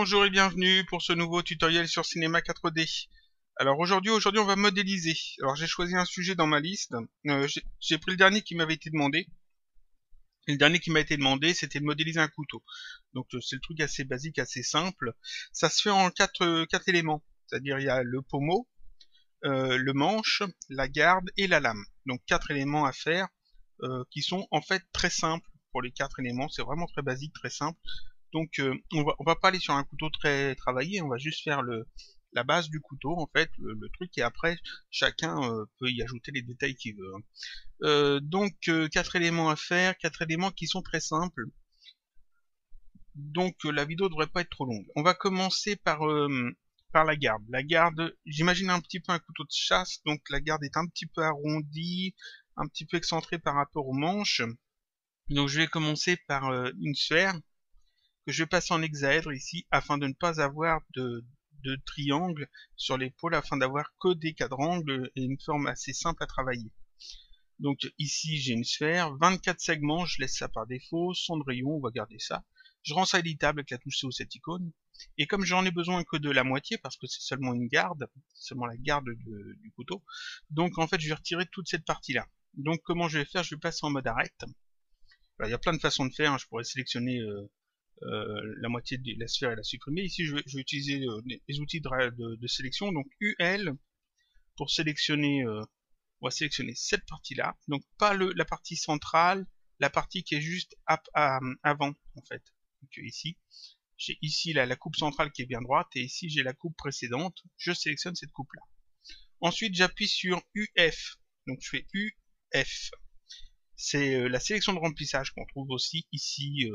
Bonjour et bienvenue pour ce nouveau tutoriel sur Cinema 4D. Alors aujourd'hui on va modéliser. Alors j'ai choisi un sujet dans ma liste. J'ai pris le dernier qui m'avait été demandé. Et le dernier qui m'a été demandé, c'était de modéliser un couteau. Donc c'est le truc assez basique, assez simple. Ça se fait en quatre éléments. C'est-à-dire il y a le pommeau, le manche, la garde et la lame. Donc 4 éléments à faire qui sont en fait très simples pour les 4 éléments. C'est vraiment très basique, très simple. Donc on va pas aller sur un couteau très travaillé, on va juste faire la base du couteau en fait, le truc, et après chacun peut y ajouter les détails qu'il veut. Donc 4 éléments à faire, 4 éléments qui sont très simples. Donc la vidéo devrait pas être trop longue. On va commencer par la garde. La garde, j'imagine un petit peu un couteau de chasse, donc la garde est un petit peu arrondie, un petit peu excentrée par rapport aux manches. Donc je vais commencer par une sphère que je vais passer en hexaèdre ici afin de ne pas avoir de triangle sur l'épaule, afin d'avoir que des quadrangles et une forme assez simple à travailler. Donc ici j'ai une sphère, 24 segments, je laisse ça par défaut, Cendrillon, on va garder ça. Je rends ça éditable avec la touche C ou cette icône. Et comme j'en ai besoin que de la moitié, parce que c'est seulement une garde, seulement la garde du couteau, donc en fait je vais retirer toute cette partie-là. Donc comment je vais faire? Je vais passer en mode arrête. Alors, il y a plein de façons de faire, hein. Je pourrais sélectionner la moitié de la sphère et la supprimer. Ici, je vais utiliser les outils de sélection. Donc UL pour sélectionner, on va sélectionner cette partie-là. Donc pas la partie centrale, la partie qui est juste avant en fait. Donc ici, j'ai ici la coupe centrale qui est bien droite et ici j'ai la coupe précédente. Je sélectionne cette coupe-là. Ensuite, j'appuie sur UF. Donc je fais UF. C'est la sélection de remplissage qu'on trouve aussi ici.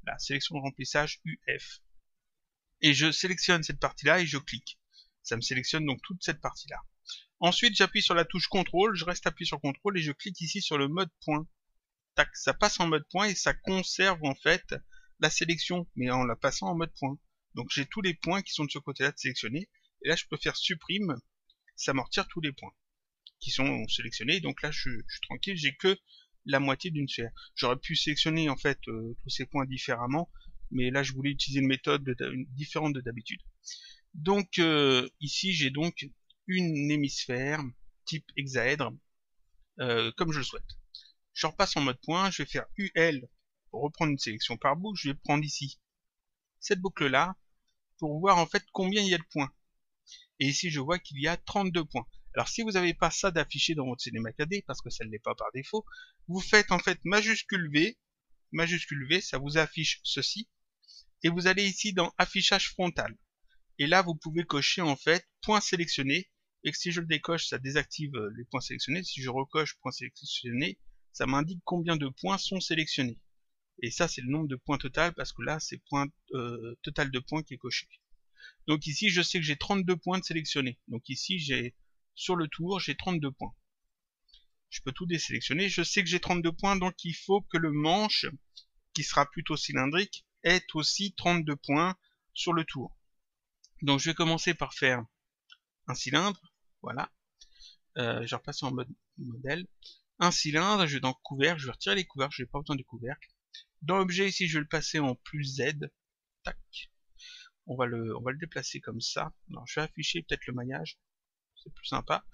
La sélection de remplissage UF. Et je sélectionne cette partie-là et je clique. Ça me sélectionne donc toute cette partie-là. Ensuite, j'appuie sur la touche CTRL, je reste appuyé sur CTRL et je clique ici sur le mode point. Tac, ça passe en mode point et ça conserve en fait la sélection, mais en la passant en mode point. Donc j'ai tous les points qui sont de ce côté-là de sélectionner. Et là, je peux faire supprime, ça me retire tous les points qui sont sélectionnés. Donc là, je suis tranquille, j'ai que la moitié d'une sphère. J'aurais pu sélectionner en fait tous ces points différemment, mais là je voulais utiliser une méthode différente de d'habitude. Donc ici j'ai donc une hémisphère type hexaèdre comme je le souhaite. Je repasse en mode point, je vais faire UL pour reprendre une sélection par boucle. Je vais prendre ici cette boucle là pour voir en fait combien il y a de points. Et ici je vois qu'il y a 32 points. Alors si vous n'avez pas ça d'affiché dans votre Cinema 4D, parce que ça ne l'est pas par défaut, vous faites en fait majuscule V, ça vous affiche ceci, et vous allez ici dans affichage frontal. Et là vous pouvez cocher en fait point sélectionné, et que si je le décoche ça désactive les points sélectionnés, si je recoche point sélectionné, ça m'indique combien de points sont sélectionnés. Et ça c'est le nombre de points total, parce que là c'est point total de points qui est coché. Donc ici, je sais que j'ai 32 points de sélectionnés. Donc ici, sur le tour, j'ai 32 points. Je peux tout désélectionner. Je sais que j'ai 32 points, donc il faut que le manche, qui sera plutôt cylindrique, ait aussi 32 points sur le tour. Donc je vais commencer par faire un cylindre. Voilà. Je vais repasser en mode modèle. Un cylindre, je vais dans couvercle, je vais retirer les couvercles, je n'ai pas besoin de couvercle. Dans objet, ici, je vais le passer en plus Z. Tac. On va le déplacer comme ça. Alors, je vais afficher peut-être le maillage, c'est plus sympa.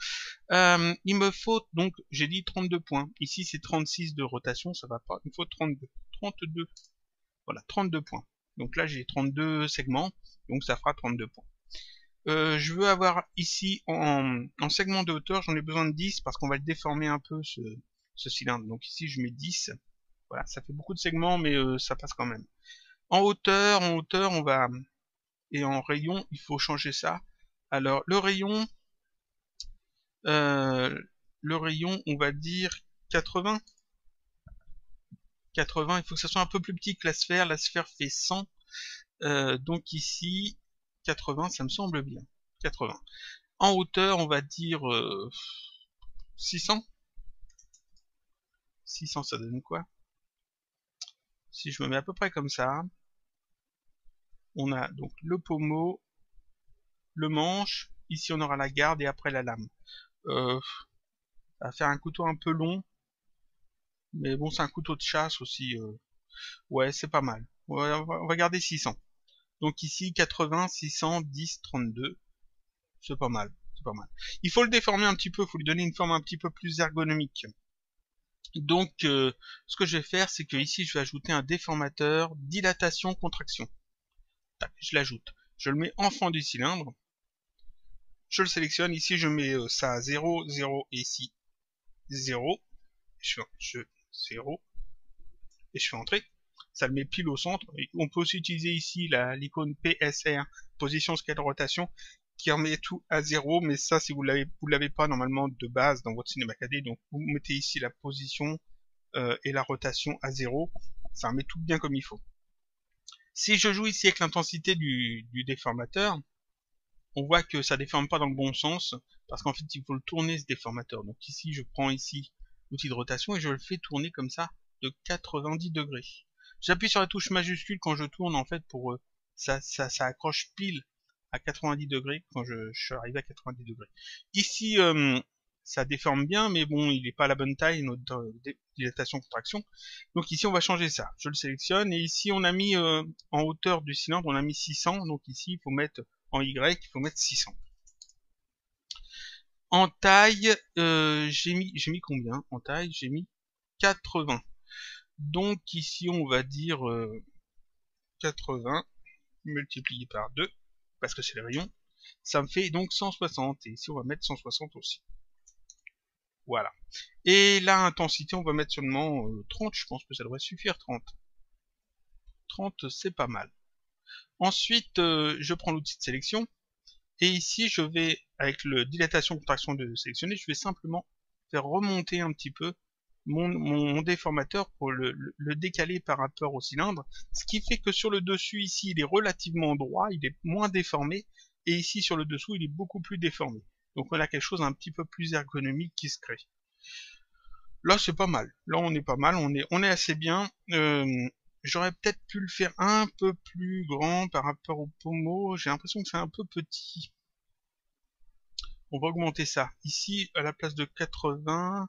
Il me faut donc, j'ai dit 32 points. Ici c'est 36 de rotation, ça va pas. Il me faut 32. 32. Voilà, 32 points. Donc là j'ai 32 segments, donc ça fera 32 points. Je veux avoir ici en segment de hauteur, j'en ai besoin de 10 parce qu'on va le déformer un peu ce cylindre. Donc ici je mets 10. Voilà, ça fait beaucoup de segments, mais ça passe quand même. En hauteur, on va... Et en rayon, il faut changer ça. Alors, le rayon, on va dire 80. 80, il faut que ça soit un peu plus petit que la sphère. La sphère fait 100. Donc ici, 80, ça me semble bien. 80. En hauteur, on va dire 600. 600, ça donne quoi? Si je me mets à peu près comme ça, on a donc le pommeau, le manche, ici on aura la garde et après la lame. Ça va faire un couteau un peu long, mais bon, c'est un couteau de chasse aussi. Ouais, c'est pas mal. Ouais, on va garder 600. Donc ici 80, 600, 10, 32. C'est pas mal. C'est pas mal. Il faut le déformer un petit peu, il faut lui donner une forme un petit peu plus ergonomique. Donc ce que je vais faire, c'est que ici je vais ajouter un déformateur dilatation contraction. Tac, je l'ajoute. Je le mets en fond du cylindre. Je le sélectionne. Ici je mets ça à 0, 0 et ici 0. Je fais 0 et je fais entrer. Ça le met pile au centre. Et on peut aussi utiliser ici l'icône PSR, position scale rotation, qui remet tout à 0, mais ça si vous l'avez pas normalement de base dans votre Cinema 4D, donc vous mettez ici la position et la rotation à 0, ça remet tout bien comme il faut. Si je joue ici avec l'intensité du déformateur, on voit que ça déforme pas dans le bon sens, parce qu'en fait il faut le tourner ce déformateur. Donc ici je prends ici l'outil de rotation et je le fais tourner comme ça de 90 degrés. J'appuie sur la touche majuscule quand je tourne en fait pour ça accroche pile à 90 degrés quand je suis arrivé à 90 degrés. Ici ça déforme bien, mais bon, il n'est pas à la bonne taille, notre dilatation-contraction. Donc ici, on va changer ça. Je le sélectionne, et ici, on a mis en hauteur du cylindre, on a mis 600. Donc ici, il faut mettre en Y, il faut mettre 600. En taille, j'ai mis combien? En taille, j'ai mis 80. Donc ici, on va dire 80 multiplié par 2, parce que c'est le rayon. Ça me fait donc 160. Et ici, on va mettre 160 aussi. Voilà. Et l'intensité, on va mettre seulement 30, je pense que ça devrait suffire, 30. 30, c'est pas mal. Ensuite, je prends l'outil de sélection, et ici, je vais, avec le dilatation-contraction de sélectionner, je vais simplement faire remonter un petit peu mon déformateur pour le décaler par rapport au cylindre, ce qui fait que sur le dessus, ici, il est relativement droit, il est moins déformé, et ici, sur le dessous, il est beaucoup plus déformé. Donc on a quelque chose un petit peu plus ergonomique qui se crée. Là, c'est pas mal. Là, on est pas mal. On est assez bien. J'aurais peut-être pu le faire un peu plus grand par rapport au pommeau. J'ai l'impression que c'est un peu petit. On va augmenter ça. Ici, à la place de 80,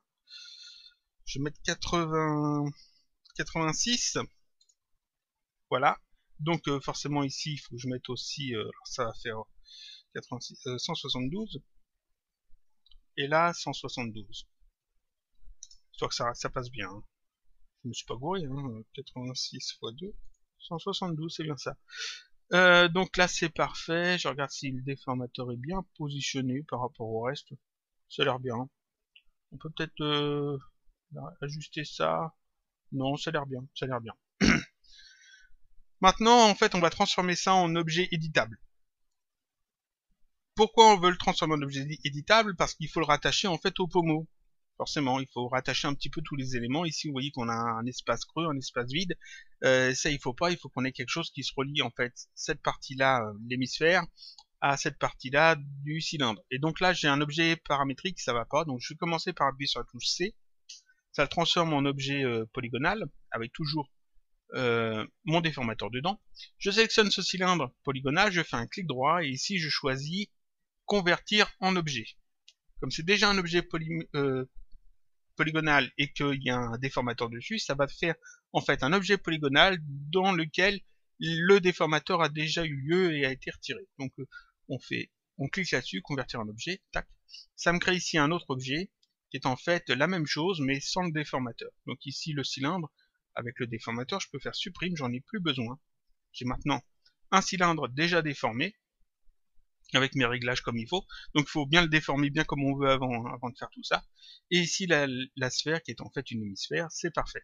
je vais mettre 80, 86. Voilà. Donc, forcément, ici, il faut que je mette aussi, ça va faire 86, 172. Et là, 172. Histoire que ça passe bien. Hein. Je me suis pas gouré, hein. 86 x 2, 172, c'est bien ça. Donc là c'est parfait, je regarde si le déformateur est bien positionné par rapport au reste. Ça a l'air bien. On peut peut-être ajuster ça. Non, ça a l'air bien, ça a l'air bien. Maintenant, en fait, on va transformer ça en objet éditable. Pourquoi on veut le transformer en objet éditable? Parce qu'il faut le rattacher en fait au pommeau. Forcément, il faut rattacher un petit peu tous les éléments. Ici, vous voyez qu'on a un espace creux, un espace vide. Ça, il faut pas. Il faut qu'on ait quelque chose qui se relie, en fait, cette partie-là, l'hémisphère, à cette partie-là du cylindre. Et donc là, j'ai un objet paramétrique, ça va pas. Donc, je vais commencer par appuyer sur la touche C. Ça le transforme en objet polygonal, avec toujours mon déformateur dedans. Je sélectionne ce cylindre polygonal, je fais un clic droit, et ici, je choisis convertir en objet. Comme c'est déjà un objet polygonal et qu'il y a un déformateur dessus, ça va faire en fait un objet polygonal dans lequel le déformateur a déjà eu lieu et a été retiré. Donc on clique là-dessus, convertir en objet, tac. Ça me crée ici un autre objet qui est en fait la même chose mais sans le déformateur. Donc ici le cylindre avec le déformateur, je peux faire supprime, j'en ai plus besoin. J'ai maintenant un cylindre déjà déformé avec mes réglages comme il faut. Donc il faut bien le déformer bien comme on veut avant de faire tout ça. Et ici la sphère qui est en fait une hémisphère, c'est parfait.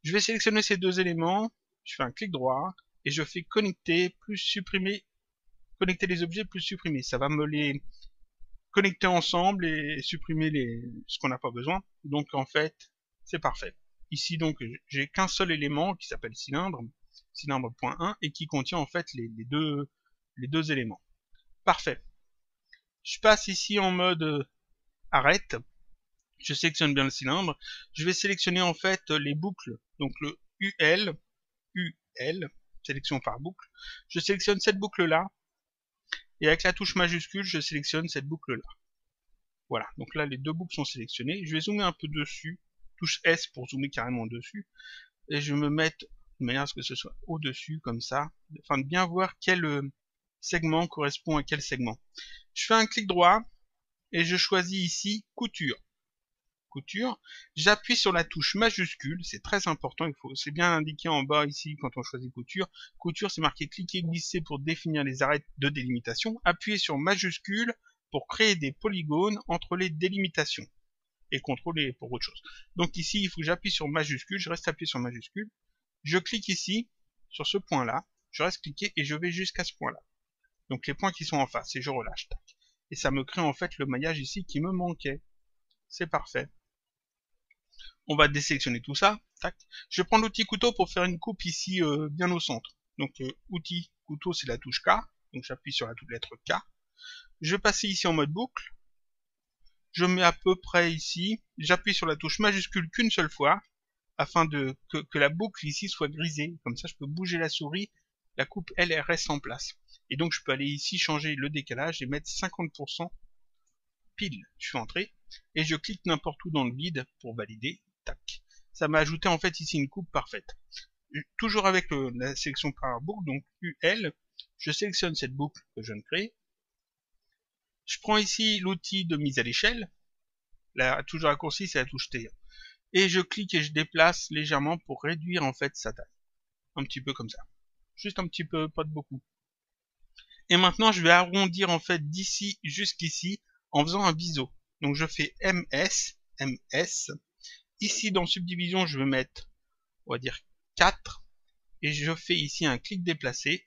Je vais sélectionner ces deux éléments, je fais un clic droit et je fais connecter plus supprimer, connecter les objets plus supprimer. Ça va me les connecter ensemble et supprimer ce qu'on n'a pas besoin. Donc en fait, c'est parfait. Ici donc j'ai qu'un seul élément qui s'appelle cylindre, cylindre.1 et qui contient en fait les deux éléments. Parfait. Je passe ici en mode arrête. Je sélectionne bien le cylindre. Je vais sélectionner en fait les boucles. Donc le UL, sélection par boucle. Je sélectionne cette boucle-là. Et avec la touche majuscule, je sélectionne cette boucle-là. Voilà. Donc là, les deux boucles sont sélectionnées. Je vais zoomer un peu dessus. Touche S pour zoomer carrément dessus. Et je vais me mettre de manière à ce que ce soit au-dessus, comme ça, afin de bien voir quel segment correspond à quel segment. Je fais un clic droit, et je choisis ici couture. Couture, j'appuie sur la touche majuscule, c'est très important, c'est bien indiqué en bas ici quand on choisit couture. Couture, c'est marqué cliquer, glisser pour définir les arêtes de délimitation. Appuyez sur majuscule pour créer des polygones entre les délimitations et contrôler pour autre chose. Donc ici, il faut que j'appuie sur majuscule, je reste appuyé sur majuscule. Je clique ici, sur ce point-là, je reste cliqué et je vais jusqu'à ce point-là. Donc les points qui sont en face, et je relâche. Tac. Et ça me crée en fait le maillage ici qui me manquait. C'est parfait. On va désélectionner tout ça. Tac. Je prends l'outil couteau pour faire une coupe ici bien au centre. Donc outil couteau, c'est la touche K. Donc j'appuie sur la lettre K. Je passe ici en mode boucle. Je mets à peu près ici. J'appuie sur la touche majuscule qu'une seule fois, afin que la boucle ici soit grisée. Comme ça, je peux bouger la souris. La coupe, elle reste en place. Et donc, je peux aller ici changer le décalage et mettre 50% pile. Je fais entrer. Et je clique n'importe où dans le vide pour valider. Tac. Ça m'a ajouté en fait ici une coupe parfaite. Toujours avec la sélection par boucle, donc UL. Je sélectionne cette boucle que je viens de créer. Je prends ici l'outil de mise à l'échelle. La touche raccourci, c'est la touche T. Et je clique et je déplace légèrement pour réduire en fait sa taille. Un petit peu comme ça. Juste un petit peu, pas de beaucoup. Et maintenant, je vais arrondir en fait d'ici jusqu'ici en faisant un biseau. Donc je fais MS, MS. Ici dans subdivision, je vais mettre, on va dire 4. Et je fais ici un clic déplacé.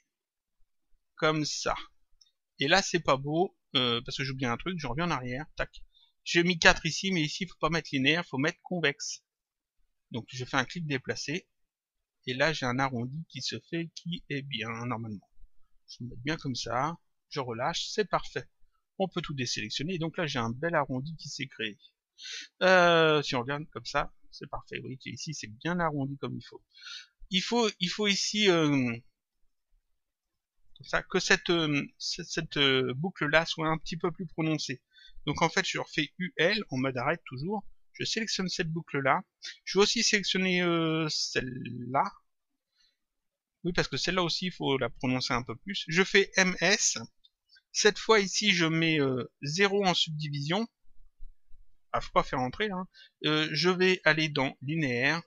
Comme ça. Et là, c'est pas beau, parce que j'ai oublié un truc, je reviens en arrière. Tac. J'ai mis 4 ici, mais ici, il faut pas mettre linéaire, il faut mettre convexe. Donc je fais un clic déplacé. Et là, j'ai un arrondi qui se fait, qui est bien, normalement. Je vais mettre bien comme ça. Je relâche, c'est parfait. On peut tout désélectionner. Et donc là, j'ai un bel arrondi qui s'est créé. Si on regarde comme ça, c'est parfait. Vous voyez qu'ici, c'est bien arrondi comme il faut. Il faut ici comme ça, que cette boucle-là soit un petit peu plus prononcée. Donc en fait, je refais UL en mode arrête toujours. Je sélectionne cette boucle-là. Je vais aussi sélectionner celle-là. Oui, parce que celle-là aussi, il faut la prononcer un peu plus. Je fais MS. Cette fois ici, je mets 0 en subdivision. Ah, faut pas faire entrer, hein. Je vais aller dans linéaire,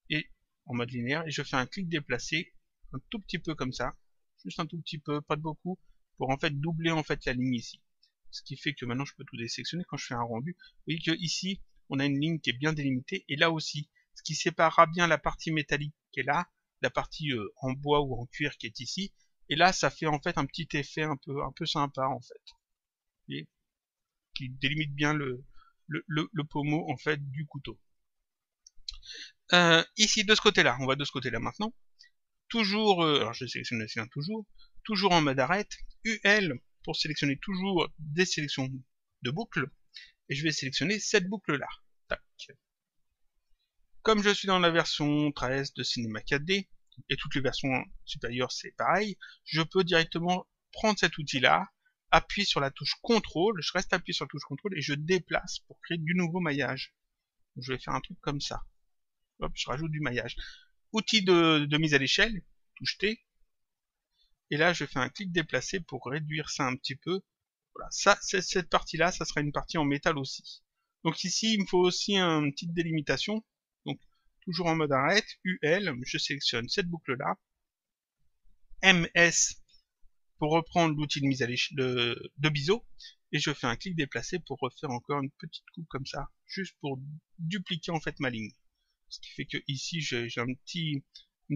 et en mode linéaire, et je fais un clic déplacé, un tout petit peu comme ça. Juste un tout petit peu, pas de beaucoup, pour en fait doubler en fait la ligne ici. Ce qui fait que maintenant, je peux tout désélectionner quand je fais un rendu. Vous voyez que ici, on a une ligne qui est bien délimitée, et là aussi, ce qui séparera bien la partie métallique qui est là, la partie en bois ou en cuir qui est ici, et là ça fait en fait un petit effet un peu sympa en fait, et qui délimite bien le pommeau en fait du couteau. Ici de ce côté là, on va de ce côté là maintenant, toujours, alors je sélectionne le toujours en mode arrête, UL pour sélectionner toujours des sélections de boucles, et je vais sélectionner cette boucle là. Tac. Comme je suis dans la version 13 de Cinema 4D, et toutes les versions supérieures c'est pareil, je peux directement prendre cet outil-là, appuyer sur la touche CTRL, je reste appuyé sur la touche CTRL et je déplace pour créer du nouveau maillage. Donc, je vais faire un truc comme ça. Hop, je rajoute du maillage. Outil de mise à l'échelle, touche T, et là je fais un clic déplacé pour réduire ça un petit peu. Voilà, ça, cette partie-là, ça sera une partie en métal aussi. Donc ici, il me faut aussi une petite délimitation. Donc, toujours en mode arrête, UL, je sélectionne cette boucle-là. MS pour reprendre l'outil de mise à l'échelle de biseau. Et je fais un clic déplacé pour refaire encore une petite coupe comme ça, juste pour dupliquer en fait ma ligne. Ce qui fait que ici, j'ai une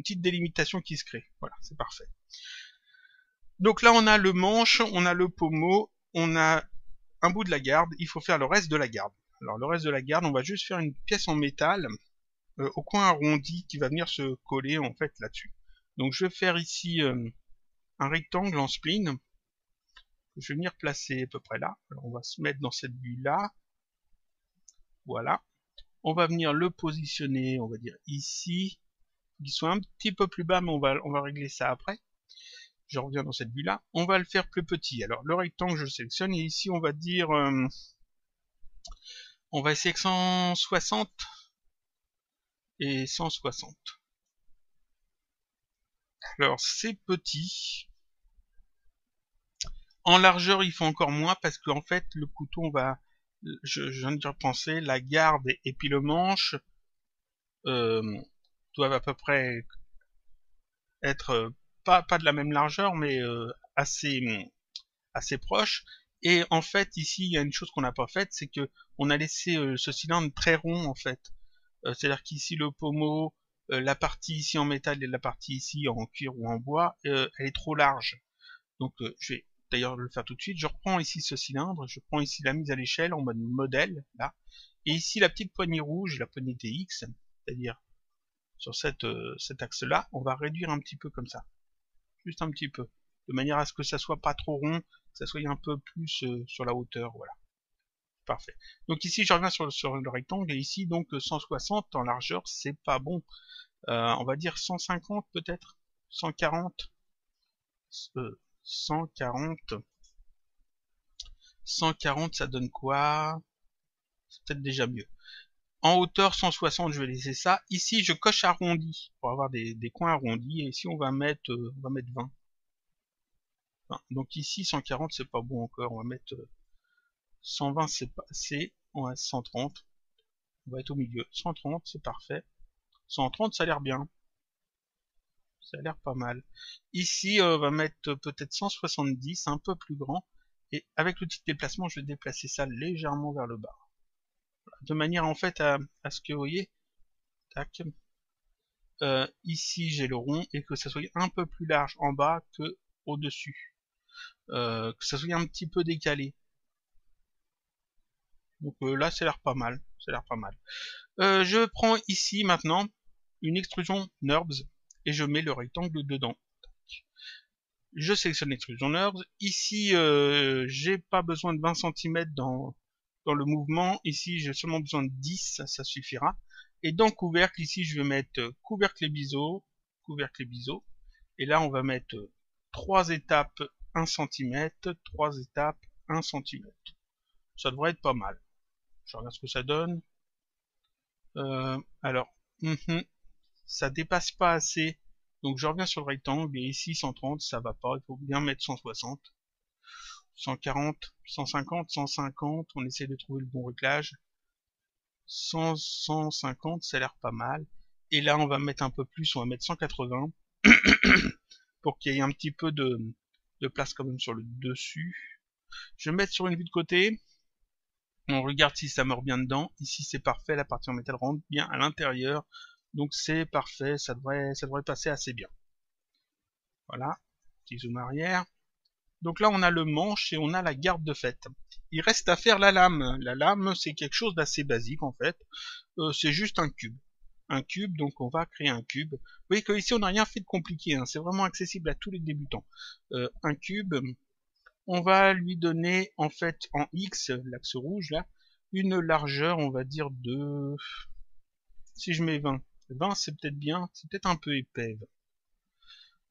petite délimitation qui se crée. Voilà, c'est parfait. Donc là, on a le manche, on a le pommeau, on a un bout de la garde, il faut faire le reste de la garde. Alors le reste de la garde, on va juste faire une pièce en métal au coin arrondi qui va venir se coller en fait là-dessus. Donc je vais faire ici un rectangle en spline. Je vais venir placer à peu près là. Alors on va se mettre dans cette vue-là. Voilà. On va venir le positionner, on va dire ici. Il soit un petit peu plus bas, mais on va régler ça après. Je reviens dans cette vue-là. On va le faire plus petit. Alors le rectangle, je sélectionne et ici on va dire... on va essayer avec 160 et 160. Alors c'est petit. En largeur, il faut encore moins parce qu'en fait, le couteau, je viens de repenser, la garde et puis le manche doivent à peu près être pas de la même largeur, mais assez proches. Et en fait, ici, il y a une chose qu'on n'a pas faite, c'est que on a laissé ce cylindre très rond en fait. C'est-à-dire qu'ici le pommeau, la partie ici en métal et la partie ici en cuir ou en bois, elle est trop large. Donc je vais d'ailleurs le faire tout de suite. Je reprends ici ce cylindre, je prends ici la mise à l'échelle en mode modèle, là. Et ici la petite poignée rouge, la poignée TX, c'est-à-dire sur cet axe-là, on va réduire un petit peu comme ça. Juste un petit peu. De manière à ce que ça soit pas trop rond, que ça soit un peu plus sur la hauteur, voilà. Parfait. Donc ici je reviens sur le rectangle et ici donc 160 en largeur, c'est pas bon. On va dire 150 peut-être, 140, 140, 140 ça donne quoi? C'est peut-être déjà mieux. En hauteur 160 je vais laisser ça. Ici je coche arrondi pour avoir des coins arrondis et ici on va mettre 20. Enfin, donc ici 140 c'est pas bon encore, on va mettre 120 c'est pas assez, on va 130, on va être au milieu. 130 c'est parfait. 130 ça a l'air bien. Ça a l'air pas mal. Ici, on va mettre peut-être 170, un peu plus grand. Et avec le petit déplacement, je vais déplacer ça légèrement vers le bas. De manière en fait à ce que, vous voyez, tac, ici j'ai le rond et que ça soit un peu plus large en bas que au-dessus. Que ça soit un petit peu décalé. Donc là, ça a l'air pas mal. Ça a l'air pas mal. Je prends ici maintenant une extrusion NURBS et je mets le rectangle dedans. Je sélectionne l'extrusion NURBS. Ici, j'ai pas besoin de 20 cm dans le mouvement. Ici, j'ai seulement besoin de 10, ça suffira. Et dans couvercle, ici, je vais mettre couvercle et biseau, Et là, on va mettre 3 étapes 1 cm, 3 étapes 1 cm. Ça devrait être pas mal. Je regarde ce que ça donne. Alors, ça dépasse pas assez. Donc je reviens sur le rectangle et ici 130 ça va pas, il faut bien mettre 160. 140, 150, 150, on essaie de trouver le bon réglage. 100, 150, ça a l'air pas mal. Et là on va mettre un peu plus, on va mettre 180 pour qu'il y ait un petit peu de place quand même sur le dessus. Je vais mettre sur une vue de côté. On regarde si ça meurt bien dedans. Ici c'est parfait, la partie en métal rentre bien à l'intérieur. Donc c'est parfait, ça devrait passer assez bien. Voilà, petit zoom arrière. Donc là on a le manche et on a la garde de fait. Il reste à faire la lame. La lame c'est quelque chose d'assez basique en fait. C'est juste un cube. Un cube, donc on va créer un cube. Vous voyez qu'ici on n'a rien fait de compliqué, hein. C'est vraiment accessible à tous les débutants. Un cube, on va lui donner en fait en X, l'axe rouge là, une largeur on va dire de... Si je mets 20, 20 c'est peut-être bien, c'est peut-être un peu épais.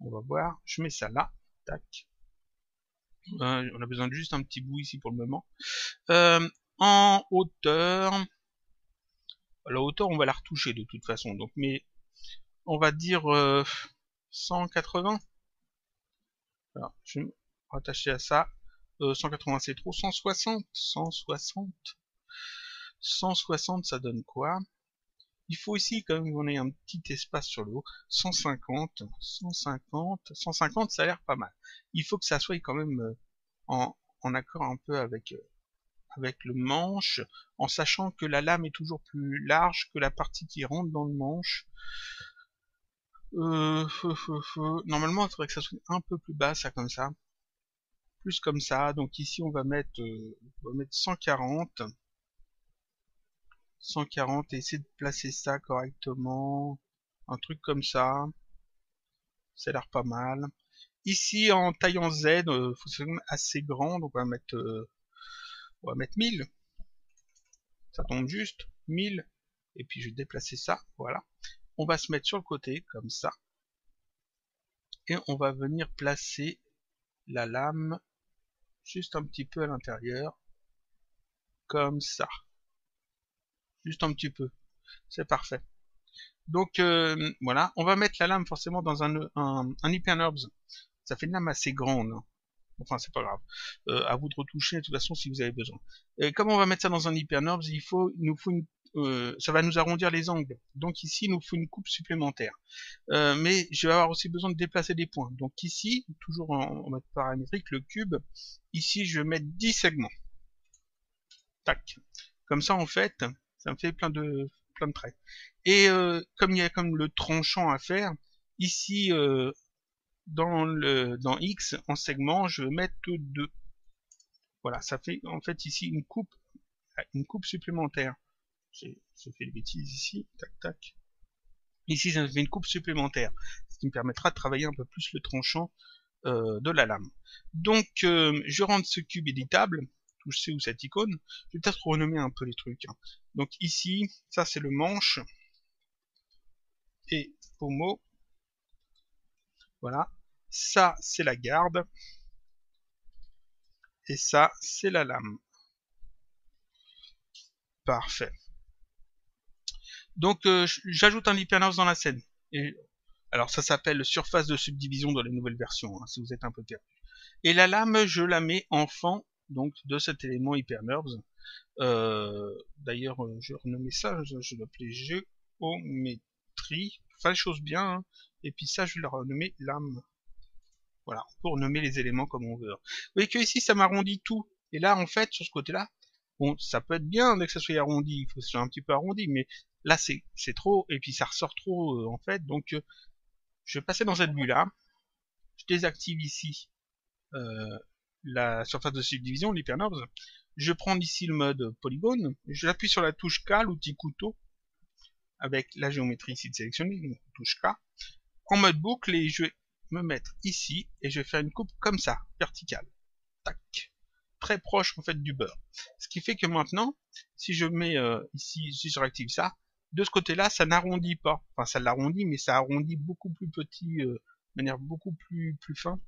On va voir, je mets ça là, tac. On a besoin de juste un petit bout ici pour le moment. En hauteur, la hauteur on va la retoucher de toute façon, donc mais on va dire 180. Alors, je vais me rattacher à ça. 180 c'est trop, 160, 160, 160 ça donne quoi? Il faut ici quand même qu'on ait un petit espace sur le haut. 150, 150, 150 ça a l'air pas mal. Il faut que ça soit quand même en accord un peu avec le manche, en sachant que la lame est toujours plus large que la partie qui rentre dans le manche. Normalement, il faudrait que ça soit un peu plus bas, ça comme ça. Plus comme ça. Donc ici, on va mettre 140. 140 et essayer de placer ça correctement. Un truc comme ça. Ça a l'air pas mal. Ici, en taille en Z, faut que ça soit assez grand. Donc on va mettre 1000. Ça tombe juste. 1000. Et puis je vais déplacer ça. Voilà. On va se mettre sur le côté, comme ça. Et on va venir placer la lame juste un petit peu à l'intérieur. Comme ça. Juste un petit peu. C'est parfait. Donc voilà, on va mettre la lame forcément dans un Hypernerbs. Ça fait une lame assez grande. Enfin, c'est pas grave. À vous de retoucher de toute façon si vous avez besoin. Comme on va mettre ça dans un Hypernerbs, il nous faut ça va nous arrondir les angles. Donc ici, il nous faut une coupe supplémentaire. Mais je vais avoir aussi besoin de déplacer des points. Donc ici, toujours en mode paramétrique, le cube, ici je vais mettre 10 segments. Tac. Comme ça, en fait, ça me fait plein de traits. Et comme il y a comme le tranchant à faire, ici dans X en segment, je vais mettre 2. Voilà, ça fait en fait ici une coupe supplémentaire. J'ai fait des bêtises ici, tac tac. Ici, ça me fait une coupe supplémentaire, ce qui me permettra de travailler un peu plus le tranchant de la lame. Donc, je rends ce cube éditable, touche C ou cette icône. Je vais peut-être renommer un peu les trucs. Hein. Donc ici, ça c'est le manche, et pommeau. Voilà. Ça, c'est la garde. Et ça, c'est la lame. Parfait. Donc, j'ajoute un Hypernerbs dans la scène. Et, alors, ça s'appelle surface de subdivision dans les nouvelles versions, hein, si vous êtes un peu perdu. Et la lame, je la mets en fond donc, de cet élément Hypernerbs. D'ailleurs, je vais renommer ça, je l'appelais géométrie. Enfin, les choses bien. Hein. Et puis ça, je vais le renommer lame. Voilà, on peut renommer les éléments comme on veut. Vous voyez que ici, ça m'arrondit tout. Et là, en fait, sur ce côté-là, bon, ça peut être bien dès que ça soit arrondi, il faut que ce soit un petit peu arrondi, mais là, c'est trop, et puis ça ressort trop, en fait. Donc, je vais passer dans cette vue-là. Je désactive ici la surface de subdivision, l'Hypernerbs. Je prends ici le mode polygone. J'appuie sur la touche K, l'outil couteau, avec la géométrie ici de sélectionner, donc touche K, en mode boucle, et je vais me mettre ici, et je vais faire une coupe comme ça, verticale. Tac. Très proche en fait du beurre. Ce qui fait que maintenant, si je mets ici, si je réactive ça, de ce côté-là, ça n'arrondit pas. Enfin, ça l'arrondit, mais ça arrondit beaucoup plus petit, de manière beaucoup plus fin.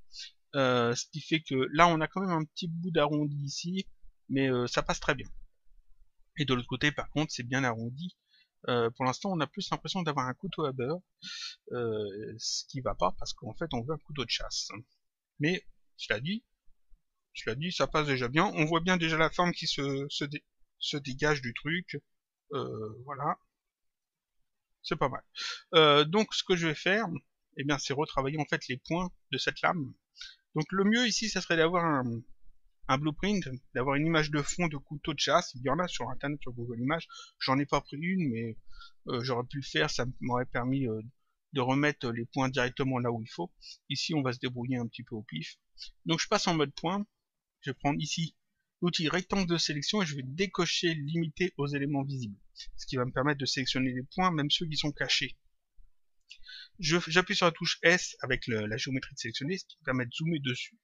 Ce qui fait que là, on a quand même un petit bout d'arrondi ici, mais ça passe très bien. Et de l'autre côté, par contre, c'est bien arrondi. Pour l'instant, on a plus l'impression d'avoir un couteau à beurre, ce qui va pas, parce qu'en fait, on veut un couteau de chasse. Mais, je l'ai dit, ça passe déjà bien. On voit bien déjà la forme qui se dégage du truc. Voilà, c'est pas mal. Donc, ce que je vais faire, eh bien, c'est retravailler en fait les points de cette lame. Donc, le mieux ici, ça serait d'avoir un blueprint, d'avoir une image de fond de couteau de chasse. Il y en a sur internet, sur Google Images. J'en ai pas pris une, mais j'aurais pu le faire. Ça m'aurait permis de remettre les points directement là où il faut. Ici, on va se débrouiller un petit peu au pif. Donc, je passe en mode point. Je vais prendre ici l'outil rectangle de sélection et je vais décocher limité aux éléments visibles. Ce qui va me permettre de sélectionner les points, même ceux qui sont cachés. J'appuie sur la touche S avec la géométrie de sélectionner, ce qui me permet de zoomer dessus.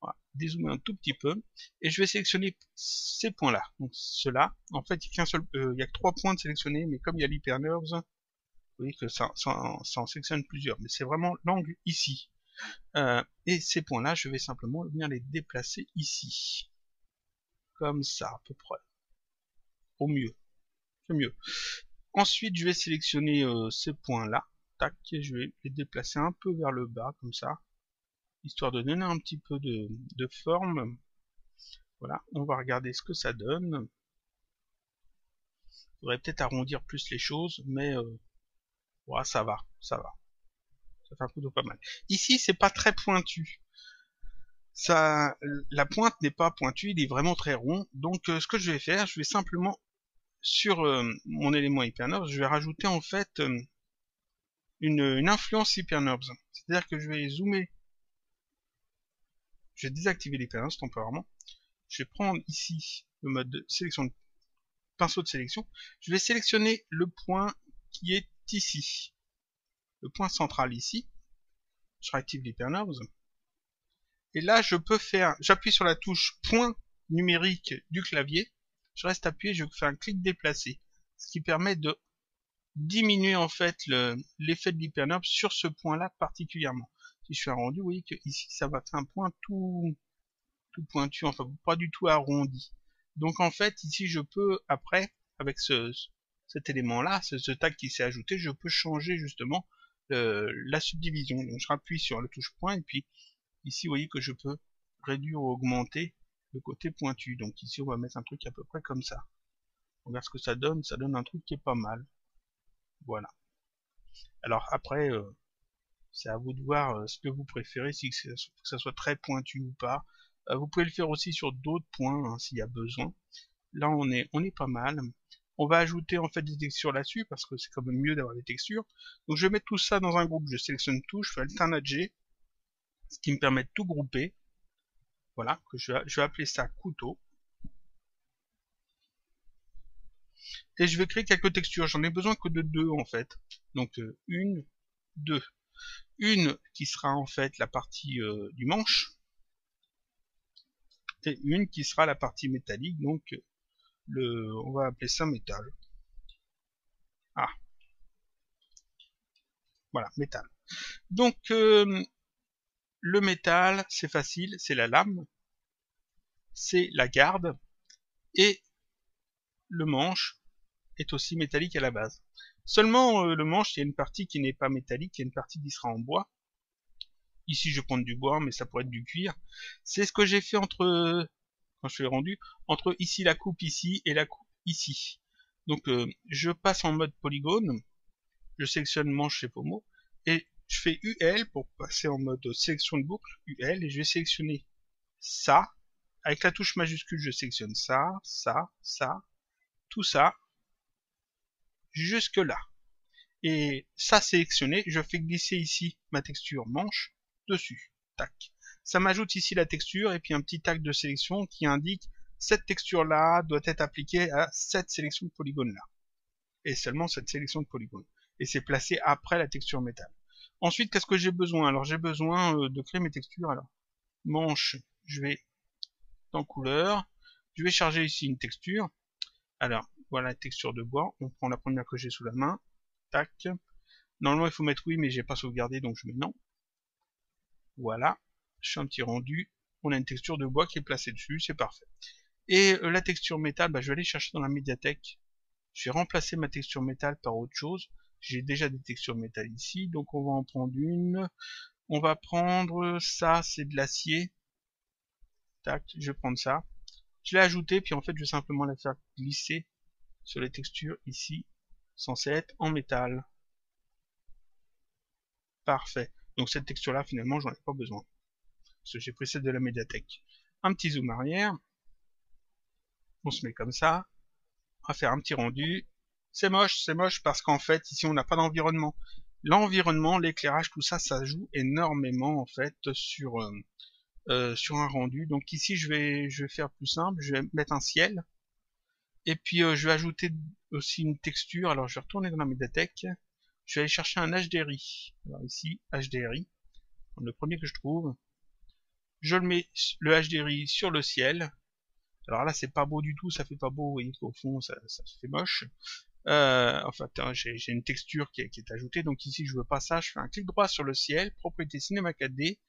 Voilà, dézoomer un tout petit peu. Et je vais sélectionner ces points-là. Donc ceux-là, en fait, il n'y a que 3 points de sélectionner, mais comme il y a l'Hypernerbs, vous voyez que ça en sélectionne plusieurs. Mais c'est vraiment l'angle ici. Et ces points-là, je vais simplement venir les déplacer ici. Comme ça, à peu près. Au mieux. C'est mieux. Ensuite, je vais sélectionner ces points-là. Tac, et je vais les déplacer un peu vers le bas, comme ça. Histoire de donner un petit peu de forme. Voilà, on va regarder ce que ça donne. Il faudrait peut-être arrondir plus les choses, mais voilà, ça va. Ça fait un coup de pas mal. Ici, c'est pas très pointu. Ça, la pointe n'est pas pointue, il est vraiment très rond. Donc, ce que je vais faire, je vais simplement sur mon élément Hypernerbs, je vais rajouter en fait une influence Hypernerbs. C'est-à-dire que je vais zoomer, je vais désactiver l'Hypernerbs temporairement. Je vais prendre ici le mode de sélection, de pinceau de sélection. Je vais sélectionner le point qui est ici, le point central ici. Je réactive l'Hypernerbs. Et là, je peux faire, j'appuie sur la touche point numérique du clavier. Je reste appuyé, je fais un clic déplacé, ce qui permet de diminuer en fait l'effet de l'Hypernerbs sur ce point-là particulièrement. Si je fais un rendu, vous voyez que ici ça va faire un point tout pointu, enfin pas du tout arrondi. Donc en fait ici je peux après avec cet élément-là, ce tag qui s'est ajouté, je peux changer justement la subdivision. Donc je rappuie sur la touche point et puis ici vous voyez que je peux réduire ou augmenter le côté pointu. Donc ici on va mettre un truc à peu près comme ça. On regarde ce que ça donne un truc qui est pas mal. Voilà. Alors après, c'est à vous de voir ce que vous préférez, si que ça soit très pointu ou pas. Vous pouvez le faire aussi sur d'autres points hein, s'il y a besoin. Là on est pas mal. On va ajouter en fait des textures là-dessus parce que c'est quand même mieux d'avoir des textures. Donc je vais mettre tout ça dans un groupe, je sélectionne tout, je fais Alternat G, ce qui me permet de tout grouper. Voilà, que je vais appeler ça couteau. Et je vais créer quelques textures, j'en ai besoin que de 2 en fait. Donc une, 2. Une qui sera en fait la partie du manche, et une qui sera la partie métallique, donc on va appeler ça métal. Ah, voilà, métal. Donc le métal, c'est facile, c'est la lame, c'est la garde, et le manche est aussi métallique à la base. Seulement le manche, il y a une partie qui n'est pas métallique, il y a une partie qui sera en bois. Ici je prends du bois, mais ça pourrait être du cuir. C'est ce que j'ai fait quand je l'ai rendu, entre ici la coupe ici et la coupe ici. Donc je passe en mode polygone, je sélectionne manche et pommeau, et je fais UL pour passer en mode sélection de boucle, UL, et je vais sélectionner ça. Avec la touche majuscule, je sélectionne ça, ça, ça, tout ça, jusque là. Et ça sélectionné, je fais glisser ici ma texture manche dessus. Tac. Ça m'ajoute ici la texture et puis un petit tag de sélection qui indique cette texture-là doit être appliquée à cette sélection de polygone-là. Et seulement cette sélection de polygone. Et c'est placé après la texture métal. Ensuite, qu'est-ce que j'ai besoin? Alors j'ai besoin de créer mes textures. Alors, manche, je vais dans couleur. Je vais charger ici une texture. Alors, voilà la texture de bois. On prend la première que j'ai sous la main. Tac. Normalement, il faut mettre oui, mais j'ai pas sauvegardé, donc je mets non. Voilà. Je fais un petit rendu. On a une texture de bois qui est placée dessus, c'est parfait. Et la texture métal, je vais aller chercher dans la médiathèque. Je vais remplacer ma texture métal par autre chose. J'ai déjà des textures métal ici, donc on va en prendre une. On va prendre ça, c'est de l'acier. Tac, je vais prendre ça. Je l'ai ajouté, puis en fait, je vais simplement la faire glisser sur les textures ici, censées être en métal. Parfait. Donc cette texture-là, finalement, j'en ai pas besoin. Parce que j'ai pris celle de la médiathèque. Un petit zoom arrière. On se met comme ça. On va faire un petit rendu. C'est moche parce qu'en fait, ici, on n'a pas d'environnement. L'environnement, l'éclairage, tout ça, ça joue énormément, en fait, sur un rendu. Donc ici, je vais faire plus simple. Je vais mettre un ciel. Et puis, je vais ajouter aussi une texture. Alors, je vais retourner dans la médiathèque. Je vais aller chercher un HDRI. Alors ici, HDRI. Le premier que je trouve. Je le mets le HDRI sur le ciel. Alors là, c'est pas beau du tout, ça fait pas beau, vous voyez qu'au fond, ça fait moche. Enfin, j'ai une texture qui est ajoutée, donc ici, je veux pas ça. Je fais un clic droit sur le ciel, propriété Cinema 4D,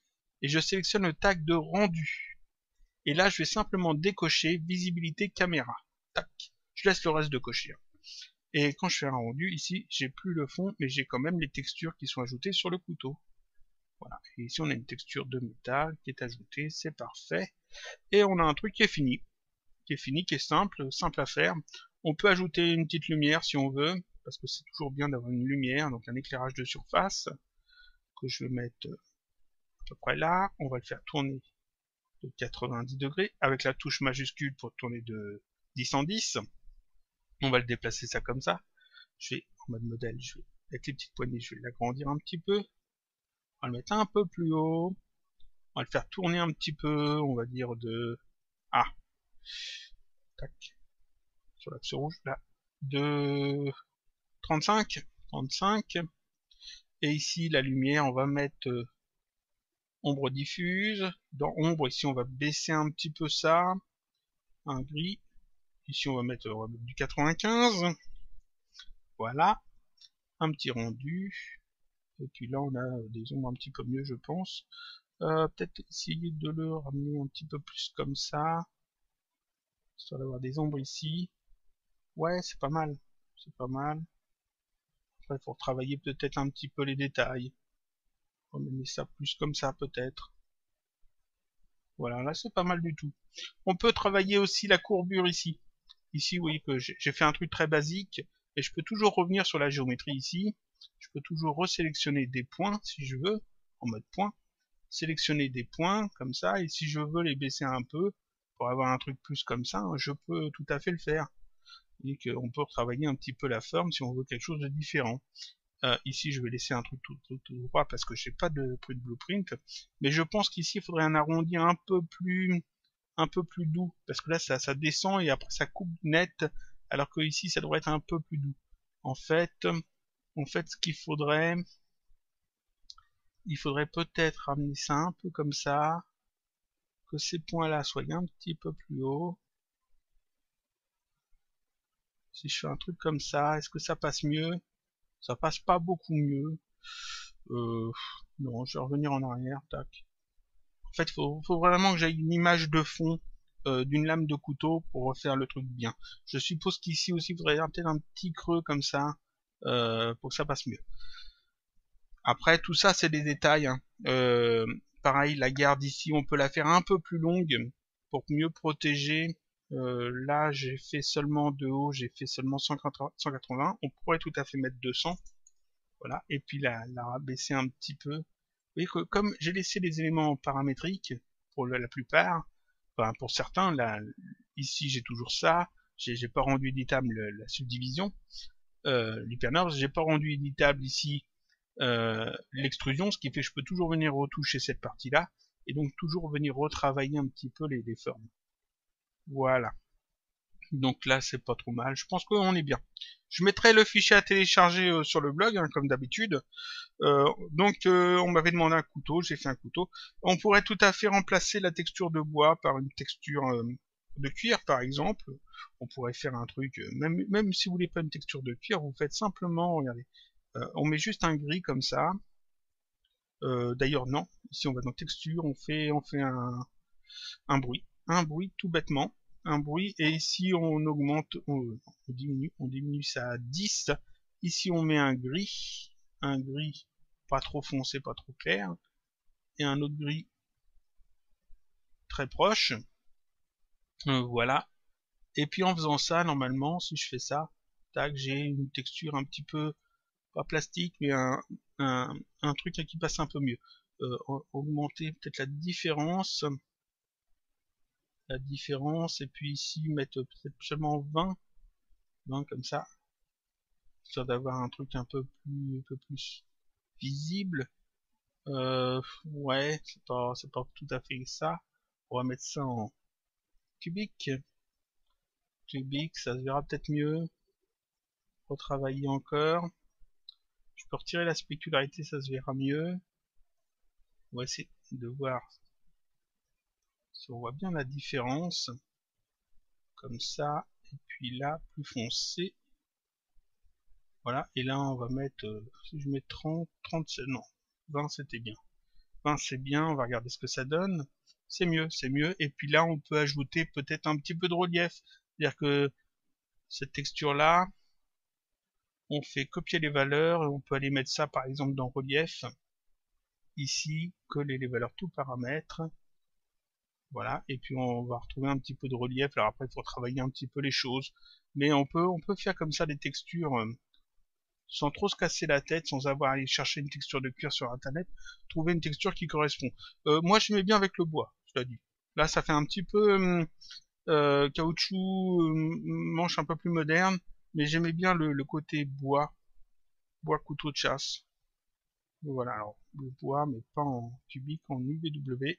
et je sélectionne le tag de rendu. Et là, je vais simplement décocher visibilité caméra. Tac. Je laisse le reste de cocher. Et quand je fais un rendu, ici, j'ai plus le fond, mais j'ai quand même les textures qui sont ajoutées sur le couteau. Voilà. Et ici, on a une texture de métal qui est ajoutée, c'est parfait. Et on a un truc qui est fini. Qui est simple à faire. On peut ajouter une petite lumière si on veut, parce que c'est toujours bien d'avoir une lumière, donc un éclairage de surface, que je vais mettre à peu près là. On va le faire tourner de 90 degrés, avec la touche majuscule pour tourner de 10 en 10. On va le déplacer ça comme ça. Je vais, en mode modèle, avec les petites poignées, je vais l'agrandir un petit peu. On va le mettre un peu plus haut. On va le faire tourner un petit peu, on va dire de... Ah, tac, sur l'axe rouge, là, de 35, et ici la lumière, on va mettre ombre diffuse, dans ombre, ici on va baisser un petit peu ça, un gris, ici on va mettre du 95, voilà, un petit rendu, et puis là on a des ombres un petit peu mieux je pense, peut-être essayer de le ramener un petit peu plus comme ça, histoire d'avoir des ombres ici. Ouais, c'est pas mal. c'est pas mal. Après, il faut travailler peut-être un petit peu les détails. On va mettre ça plus comme ça, peut-être. Voilà, là, c'est pas mal du tout. On peut travailler aussi la courbure ici. Ici, vous voyez que j'ai fait un truc très basique, et je peux toujours revenir sur la géométrie ici. Je peux toujours resélectionner des points, si je veux, en mode point. Sélectionner des points, comme ça, et si je veux les baisser un peu, pour avoir un truc plus comme ça, je peux tout à fait le faire. Et qu'on peut retravailler un petit peu la forme si on veut quelque chose de différent. Ici, je vais laisser un truc tout droit parce que j'ai pas de blueprint, mais je pense qu'ici, il faudrait un arrondi un peu plus doux, parce que là, ça descend et après ça coupe net, alors que ici, ça devrait être un peu plus doux. En fait, ce qu'il faudrait, il faudrait peut-être ramener ça un peu comme ça, que ces points-là soient un petit peu plus hauts. Si je fais un truc comme ça, est-ce que ça passe mieux? Ça passe pas beaucoup mieux. Non, je vais revenir en arrière, tac. En fait, faut vraiment que j'aille une image de fond d'une lame de couteau pour refaire le truc bien. Je suppose qu'ici aussi, il faudrait peut-être un petit creux comme ça pour que ça passe mieux. Après, tout ça, c'est des détails. Hein. Pareil, la garde ici, on peut la faire un peu plus longue pour mieux protéger. Là, j'ai fait seulement de haut, j'ai fait seulement 180. On pourrait tout à fait mettre 200. Voilà. Et puis la rabaisser un petit peu. Vous voyez que comme j'ai laissé les éléments paramétriques pour la plupart, enfin pour certains, là, ici j'ai toujours ça. J'ai pas rendu éditable la subdivision. L'hypernode, j'ai pas rendu éditable ici l'extrusion, ce qui fait que je peux toujours venir retoucher cette partie-là, et donc toujours venir retravailler un petit peu les formes. Voilà. Donc là, c'est pas trop mal. Je pense qu'on est bien. Je mettrai le fichier à télécharger sur le blog, hein, comme d'habitude. On m'avait demandé un couteau, j'ai fait un couteau. On pourrait tout à fait remplacer la texture de bois par une texture de cuir, par exemple. On pourrait faire un truc, même si vous voulez pas une texture de cuir, vous faites simplement, regardez, on met juste un gris comme ça. D'ailleurs non, ici on va dans texture, on fait un bruit tout bêtement, un bruit, et ici on augmente, on diminue ça à 10. Ici on met un gris pas trop foncé, pas trop clair, et un autre gris très proche. Voilà. Et puis en faisant ça, normalement, si je fais ça, tac, j'ai une texture un petit peu, pas plastique, mais un truc qui passe un peu mieux. Augmenter peut-être la différence, et puis ici mettre peut-être seulement 20 comme ça, histoire d'avoir un truc un peu plus visible. Ouais, c'est pas tout à fait ça. On va mettre ça en cubique, ça se verra peut-être mieux. Retravailler encore. Je peux retirer la spécularité, ça se verra mieux. On va essayer de voir si on voit bien la différence. Comme ça, et puis là, plus foncé. Voilà, et là on va mettre, si je mets 30, non, 20 c'était bien. 20 c'est bien, on va regarder ce que ça donne. C'est mieux, et puis là on peut ajouter peut-être un petit peu de relief. C'est-à-dire que cette texture-là, on fait copier les valeurs, et on peut aller mettre ça par exemple dans relief. Ici, coller les valeurs tout paramètres. Voilà, et puis on va retrouver un petit peu de relief. Alors après, il faut travailler un petit peu les choses. Mais on peut faire comme ça des textures sans trop se casser la tête, sans avoir à aller chercher une texture de cuir sur internet, trouver une texture qui correspond. Moi, je mets bien avec le bois, je l'ai dit. Là, ça fait un petit peu caoutchouc, manche un peu plus moderne, mais j'aimais bien le côté bois couteau de chasse. Voilà, alors le bois, mais pas en cubique, en UVW.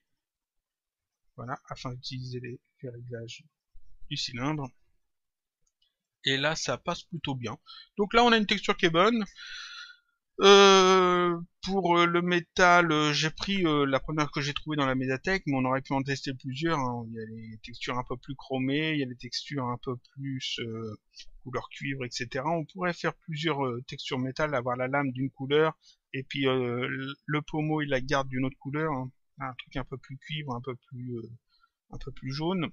Voilà, afin d'utiliser les réglages du cylindre. Et là, ça passe plutôt bien. Donc là, on a une texture qui est bonne. Pour le métal, j'ai pris la première que j'ai trouvée dans la médiathèque, mais on aurait pu en tester plusieurs. Hein. Il y a les textures un peu plus chromées, il y a les textures un peu plus couleur cuivre, etc. On pourrait faire plusieurs textures métal, avoir la lame d'une couleur, et puis le pommeau et la garde d'une autre couleur. Hein. Un truc un peu plus cuivre, un peu plus jaune,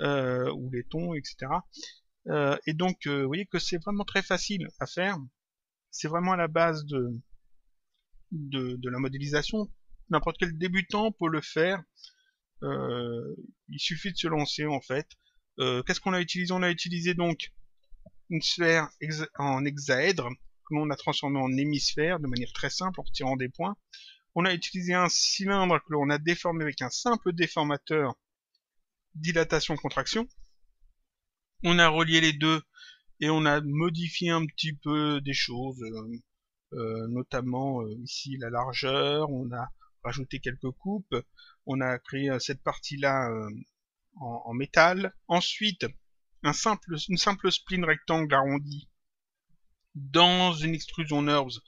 ou les tons, etc. Et donc, vous voyez que c'est vraiment très facile à faire. C'est vraiment à la base de la modélisation. N'importe quel débutant peut le faire. Il suffit de se lancer en fait. Qu'est-ce qu'on a utilisé? On a utilisé donc une sphère en hexaèdre que l'on a transformé en hémisphère de manière très simple en retirant des points. On a utilisé un cylindre que l'on a déformé avec un simple déformateur dilatation-contraction. On a relié les deux et on a modifié un petit peu des choses, notamment ici la largeur, on a rajouté quelques coupes, on a créé cette partie-là en métal. Ensuite, une simple spline rectangle arrondi dans une extrusion NURBS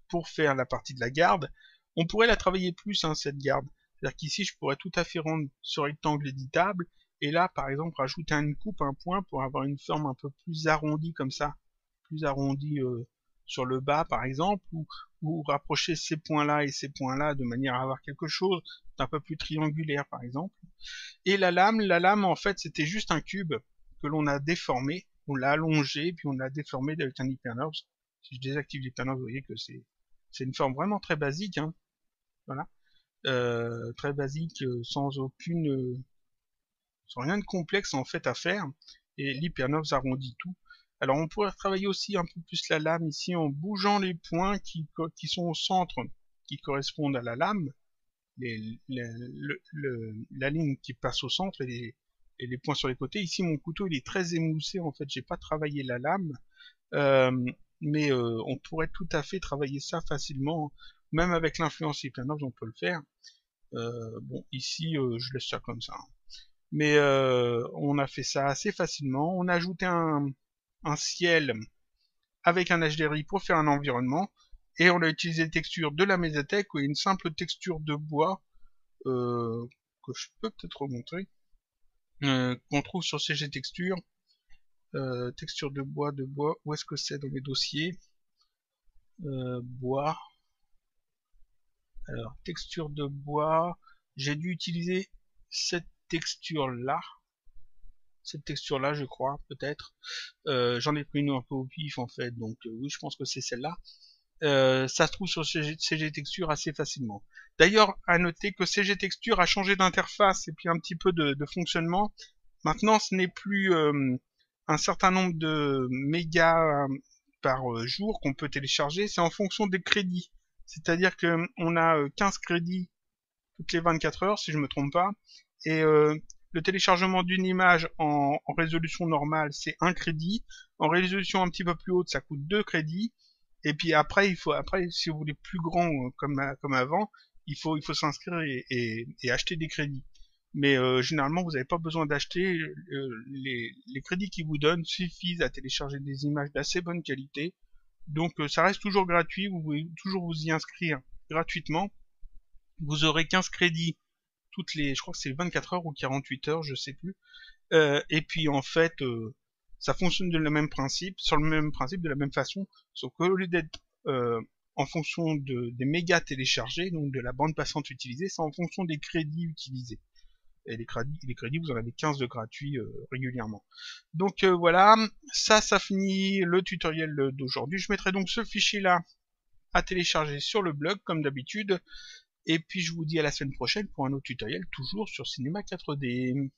pour faire la partie de la garde. On pourrait la travailler plus, hein, cette garde. C'est-à-dire qu'ici, je pourrais tout à fait rendre ce rectangle éditable, et là, par exemple, rajouter une coupe, un point, pour avoir une forme un peu plus arrondie comme ça. Plus arrondie sur le bas, par exemple, ou rapprocher ces points-là et ces points-là de manière à avoir quelque chose d'un peu plus triangulaire, par exemple. Et la lame, en fait, c'était juste un cube que l'on a déformé, on l'a allongé, puis on l'a déformé avec un HyperNURBS. Si je désactive l'HyperNURBS, vous voyez que c'est une forme vraiment très basique, hein. Voilà. Très basique, sans rien de complexe en fait à faire, et l'HyperNURBS arrondit tout. Alors on pourrait travailler aussi un peu plus la lame ici en bougeant les points qui sont au centre, qui correspondent à la lame, la ligne qui passe au centre et les points sur les côtés. Ici mon couteau il est très émoussé en fait, j'ai pas travaillé la lame, mais on pourrait tout à fait travailler ça facilement, même avec l'influence HyperNURBS on peut le faire. Bon ici je laisse ça comme ça. Mais on a fait ça assez facilement. On a ajouté un ciel avec un HDRI pour faire un environnement. Et on a utilisé les textures de la médiathèque ou une simple texture de bois que je peux peut-être remontrer. Qu'on trouve sur CG Texture. Texture de bois, où est-ce que c'est dans les dossiers? Bois. Alors, texture de bois. J'ai dû utiliser cette texture-là. Cette texture-là, je crois, peut-être. J'en ai pris une un peu au pif, en fait, donc oui, je pense que c'est celle-là. Ça se trouve sur CG Texture assez facilement. D'ailleurs, à noter que CG Texture a changé d'interface et puis un petit peu de fonctionnement. Maintenant, ce n'est plus un certain nombre de mégas par jour qu'on peut télécharger, c'est en fonction des crédits. C'est-à-dire que on a 15 crédits toutes les 24 heures, si je me trompe pas, et le téléchargement d'une image en résolution normale, c'est 1 crédit. En résolution un petit peu plus haute, ça coûte 2 crédits. Et puis après, si vous voulez plus grand comme avant, il faut s'inscrire et acheter des crédits. Mais généralement, vous n'avez pas besoin d'acheter. Les crédits qu'ils vous donnent suffisent à télécharger des images d'assez bonne qualité. Donc ça reste toujours gratuit. Vous pouvez toujours vous y inscrire gratuitement. Vous aurez 15 crédits je crois que c'est 24 heures ou 48 heures, je sais plus. Et puis en fait, ça fonctionne sur le même principe, de la même façon, sauf qu'au lieu d'être en fonction des mégas téléchargés, donc de la bande passante utilisée, c'est en fonction des crédits utilisés. Et les crédits, vous en avez 15 de gratuits régulièrement. Donc voilà, ça finit le tutoriel d'aujourd'hui. Je mettrai donc ce fichier-là à télécharger sur le blog, comme d'habitude. Et puis je vous dis à la semaine prochaine pour un autre tutoriel, toujours sur Cinema 4D.